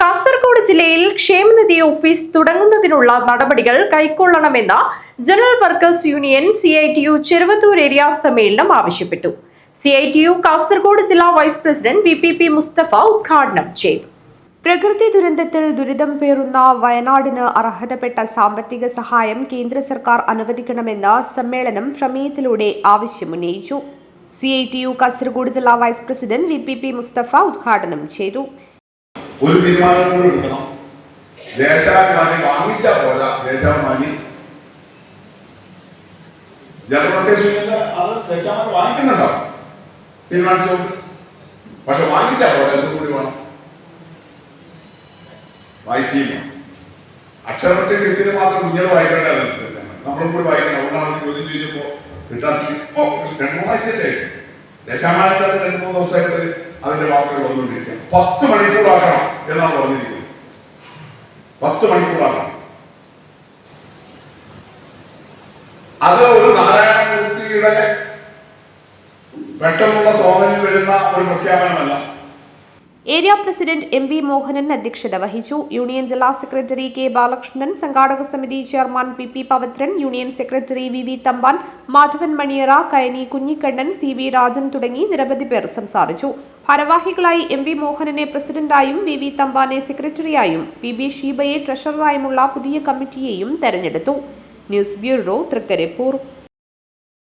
കാസർഗോഡ് ജില്ലയിൽ ക്ഷേമനിധി ഓഫീസ് തുടങ്ങുന്നതിനുള്ള നടപടികൾ കൈക്കൊള്ളണമെന്ന് general workers union CITU Cheruvathur area സമ്മേളനം ആവശ്യപ്പെട്ടു. CITU കാസർഗോഡ് ജില്ലാ വൈസ് പ്രസിഡന്റ് VPP മുസ്തഫ ഉദ്ഘാടനം ചെയ്തു. പ്രകൃതി ദുരന്തത്തിൽ ദുരിതം പേറുന്ന വയനാടിന് അർഹതപ്പെട്ട സാമ്പത്തിക സഹായം കേന്ദ്ര സർക്കാർ അനുവദിക്കണമെന്ന് സമ്മേളനം പ്രമേയത്തിലൂടെ ആവശ്യമുന്നയിച്ചു. CITU കാസർഗോഡ് ജില്ലാ വൈസ് പ്രസിഡന്റ് VPP മുസ്തഫ ഉദ്ഘാടനം ചെയ്തു. ഒരു തീരുമാനം കൂടി എടുക്കണം. ദേശാഭിമാനി വാങ്ങിച്ചാൽ പോരാ, ദേശാഭിമാനി ദേശാഭിമാനി വാങ്ങിക്കുന്നുണ്ടാവും തീരുമാനിച്ചുകൊണ്ട്, പക്ഷെ വാങ്ങിച്ചാൽ പോരാ, എന്തും കൂടി വേണം, വായിക്കുകയും വേണം. അക്ഷരമറ്റ ലിസ്റ്റിന് മാത്രം കുഞ്ഞുങ്ങൾ വായിക്കേണ്ടതല്ല, നമ്മളും കൂടി വായിക്കണം. അതുകൊണ്ടാണ് ചോദ്യം ചോദിച്ചപ്പോൾ കിട്ടാത്ത. ഇപ്പോൾ 2-3 ആഴ്ചയല്ലേ ദേശാഭിമാനി തന്നെ 2-3 ദിവസമായിട്ട് അതിന്റെ വാർത്തകൾ വന്നുകൊണ്ടിരിക്കുക. 10 മണിക്കൂറാക്കണം എന്നാണ് പറഞ്ഞിരിക്കുന്നത്. 10 മണിക്കൂറാക്കണം. അത് ഒരു നാരായണമൂർത്തിയുടെ പെട്ടെന്നുള്ള തോന്നലിൽ വരുന്ന ഒരു പ്രഖ്യാപനമല്ല. ഏരിയ പ്രസിഡന്റ് MV മോഹനൻ അധ്യക്ഷത വഹിച്ചു. യൂണിയൻ ജില്ലാ സെക്രട്ടറി K ബാലകൃഷ്ണൻ, സംഘാടക സമിതി chairman PP Pavithran, union secretary VV Thampan, Madhavan Maniyara, Kayani Kunhikannan, CV Rajan തുടങ്ങി നിരവധി പേർ സംസാരിച്ചു. ഭാരവാഹികളായി MV മോഹനനെ പ്രസിഡന്റായും VV തമ്പാനെ സെക്രട്ടറിയായും PB ഷീബയെ ട്രഷററായുമുള്ള പുതിയ കമ്മിറ്റിയെയും തെരഞ്ഞെടുത്തു. News bureau, Trikaripur.